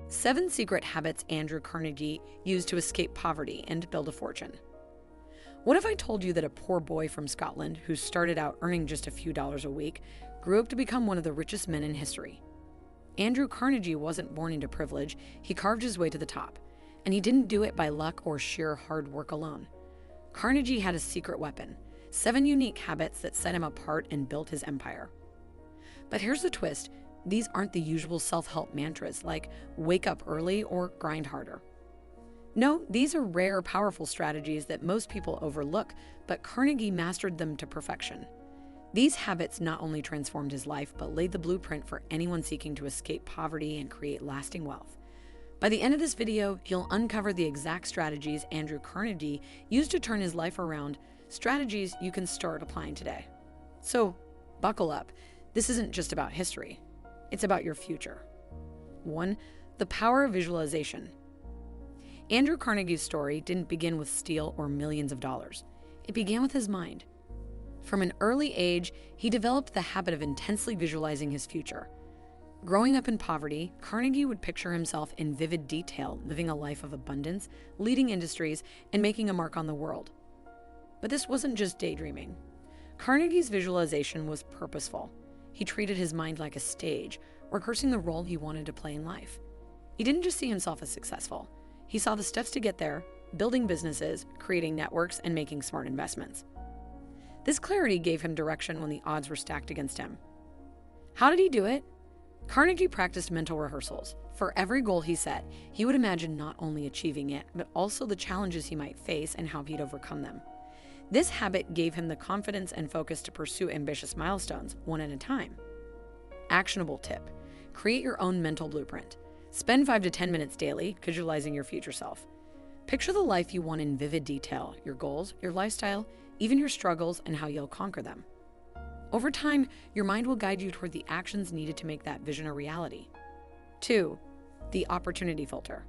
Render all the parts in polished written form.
7 Secret Habits Andrew Carnegie used to escape poverty and build a fortune. What if I told you that a poor boy from Scotland who started out earning just a few dollars a week grew up to become one of the richest men in history? Andrew Carnegie wasn't born into privilege, he carved his way to the top. And he didn't do it by luck or sheer hard work alone. Carnegie had a secret weapon, 7 unique habits that set him apart and built his empire. But here's the twist. These aren't the usual self-help mantras like wake up early or grind harder. No, these are rare, powerful strategies that most people overlook, but Carnegie mastered them to perfection. These habits not only transformed his life, but laid the blueprint for anyone seeking to escape poverty and create lasting wealth. By the end of this video, you'll uncover the exact strategies Andrew Carnegie used to turn his life around, strategies you can start applying today. So, buckle up. This isn't just about history. It's about your future. 1. The power of visualization. Andrew Carnegie's story didn't begin with steel or millions of dollars. It began with his mind. From an early age, he developed the habit of intensely visualizing his future. Growing up in poverty, Carnegie would picture himself in vivid detail, living a life of abundance, leading industries, and making a mark on the world. But this wasn't just daydreaming. Carnegie's visualization was purposeful. He treated his mind like a stage, rehearsing the role he wanted to play in life. He didn't just see himself as successful. He saw the steps to get there, building businesses, creating networks, and making smart investments. This clarity gave him direction when the odds were stacked against him. How did he do it? Carnegie practiced mental rehearsals. For every goal he set, he would imagine not only achieving it, but also the challenges he might face and how he'd overcome them. This habit gave him the confidence and focus to pursue ambitious milestones, one at a time. Actionable tip: create your own mental blueprint. Spend 5 to 10 minutes daily visualizing your future self. Picture the life you want in vivid detail, your goals, your lifestyle, even your struggles, and how you'll conquer them. Over time, your mind will guide you toward the actions needed to make that vision a reality. 2. The opportunity filter.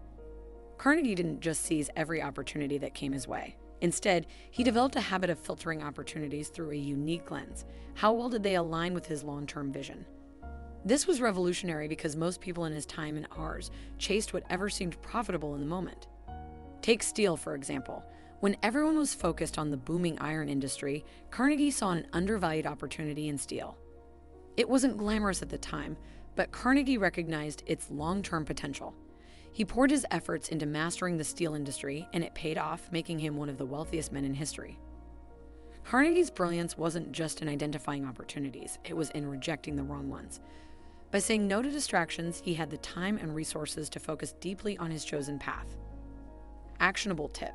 Carnegie didn't just seize every opportunity that came his way. Instead, he developed a habit of filtering opportunities through a unique lens. How well did they align with his long-term vision? This was revolutionary because most people in his time and ours chased whatever seemed profitable in the moment. Take steel, for example. When everyone was focused on the booming iron industry, Carnegie saw an undervalued opportunity in steel. It wasn't glamorous at the time, but Carnegie recognized its long-term potential. He poured his efforts into mastering the steel industry, and it paid off, making him one of the wealthiest men in history. Carnegie's brilliance wasn't just in identifying opportunities, it was in rejecting the wrong ones. By saying no to distractions, he had the time and resources to focus deeply on his chosen path. Actionable tip: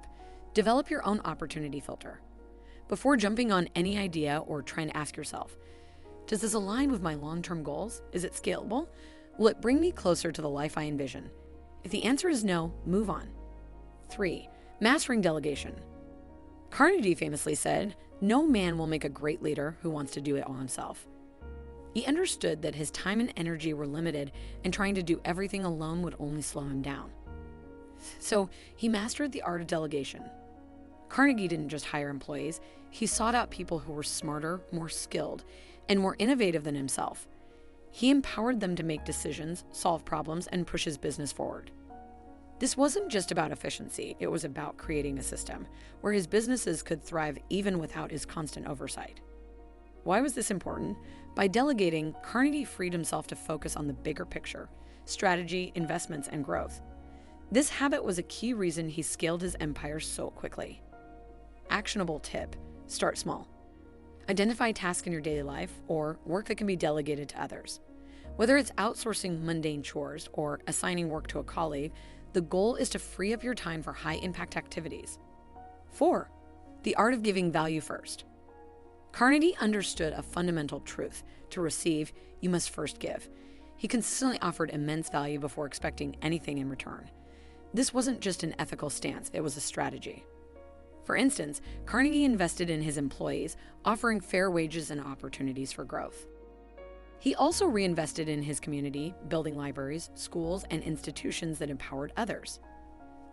develop your own opportunity filter. Before jumping on any idea or trying to ask yourself, does this align with my long-term goals? Is it scalable? Will it bring me closer to the life I envision? If the answer is no, move on. 3. Mastering delegation. Carnegie famously said, "No man will make a great leader who wants to do it all himself." He understood that his time and energy were limited, and trying to do everything alone would only slow him down. So he mastered the art of delegation. Carnegie didn't just hire employees, he sought out people who were smarter, more skilled, and more innovative than himself. He empowered them to make decisions, solve problems, and push his business forward. This wasn't just about efficiency, it was about creating a system where his businesses could thrive even without his constant oversight. Why was this important? By delegating, Carnegie freed himself to focus on the bigger picture: strategy, investments, and growth. This habit was a key reason he scaled his empire so quickly. Actionable tip: start small. Identify tasks in your daily life or work that can be delegated to others. Whether it's outsourcing mundane chores or assigning work to a colleague, the goal is to free up your time for high-impact activities. 4. The art of giving value first. Carnegie understood a fundamental truth: to receive, you must first give. He consistently offered immense value before expecting anything in return. This wasn't just an ethical stance, it was a strategy. For instance, Carnegie invested in his employees, offering fair wages and opportunities for growth. He also reinvested in his community, building libraries, schools, and institutions that empowered others.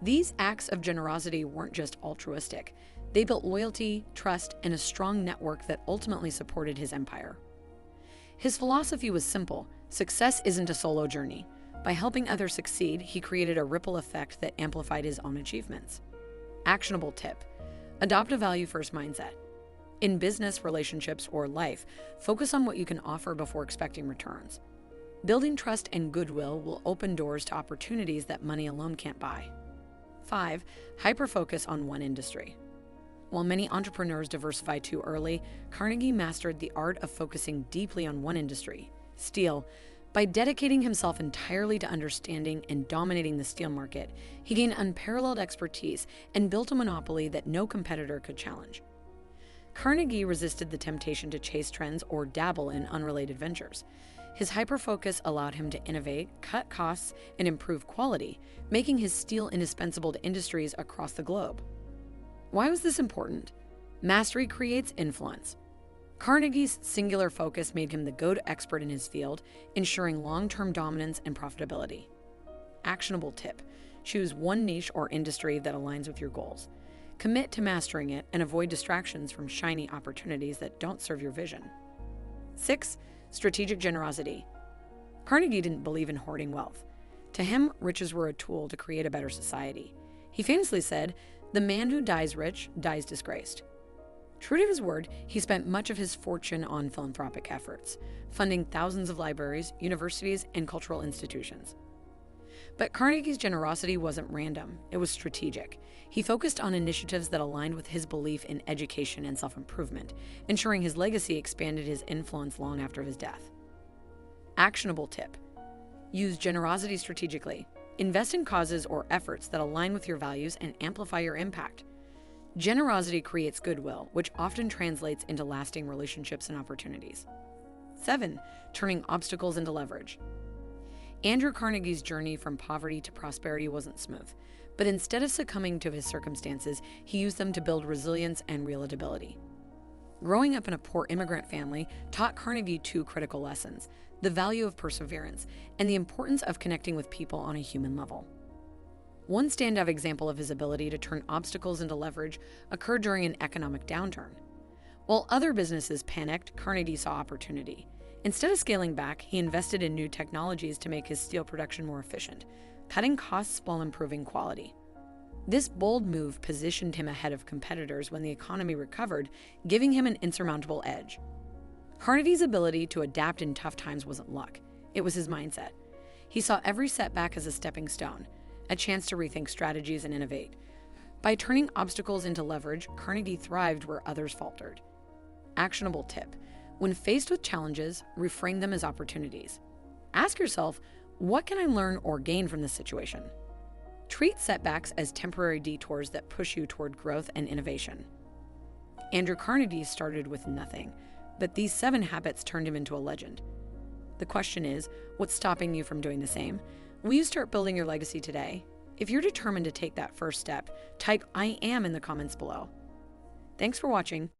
These acts of generosity weren't just altruistic. They built loyalty, trust, and a strong network that ultimately supported his empire. His philosophy was simple: success isn't a solo journey. By helping others succeed, he created a ripple effect that amplified his own achievements. Actionable tip: adopt a value-first mindset. In business, relationships, or life, focus on what you can offer before expecting returns. Building trust and goodwill will open doors to opportunities that money alone can't buy. 5. Hyperfocus on one industry. While many entrepreneurs diversify too early, Carnegie mastered the art of focusing deeply on one industry, steel. By dedicating himself entirely to understanding and dominating the steel market, he gained unparalleled expertise and built a monopoly that no competitor could challenge. Carnegie resisted the temptation to chase trends or dabble in unrelated ventures. His hyperfocus allowed him to innovate, cut costs, and improve quality, making his steel indispensable to industries across the globe. Why was this important? Mastery creates influence. Carnegie's singular focus made him the go-to expert in his field, ensuring long-term dominance and profitability. Actionable tip: choose one niche or industry that aligns with your goals. Commit to mastering it and avoid distractions from shiny opportunities that don't serve your vision. 6. Strategic generosity. Carnegie didn't believe in hoarding wealth. To him, riches were a tool to create a better society. He famously said, "The man who dies rich dies disgraced." True to his word, he spent much of his fortune on philanthropic efforts, funding thousands of libraries, universities, and cultural institutions. But Carnegie's generosity wasn't random, it was strategic. He focused on initiatives that aligned with his belief in education and self-improvement, ensuring his legacy expanded his influence long after his death. Actionable tip: use generosity strategically. Invest in causes or efforts that align with your values and amplify your impact. Generosity creates goodwill, which often translates into lasting relationships and opportunities. 7. Turning obstacles into leverage. Andrew Carnegie's journey from poverty to prosperity wasn't smooth, but instead of succumbing to his circumstances, he used them to build resilience and relatability. Growing up in a poor immigrant family taught Carnegie two critical lessons: the value of perseverance and the importance of connecting with people on a human level. One standout example of his ability to turn obstacles into leverage occurred during an economic downturn. While other businesses panicked, Carnegie saw opportunity. Instead of scaling back, he invested in new technologies to make his steel production more efficient, cutting costs while improving quality. This bold move positioned him ahead of competitors when the economy recovered, giving him an insurmountable edge. Carnegie's ability to adapt in tough times wasn't luck, it was his mindset. He saw every setback as a stepping stone, a chance to rethink strategies and innovate. By turning obstacles into leverage, Carnegie thrived where others faltered. Actionable tip: when faced with challenges, reframe them as opportunities. Ask yourself, what can I learn or gain from this situation? Treat setbacks as temporary detours that push you toward growth and innovation. Andrew Carnegie started with nothing, but these 7 habits turned him into a legend. The question is, what's stopping you from doing the same? Will you start building your legacy today? If you're determined to take that first step, type "I am" in the comments below. Thanks for watching.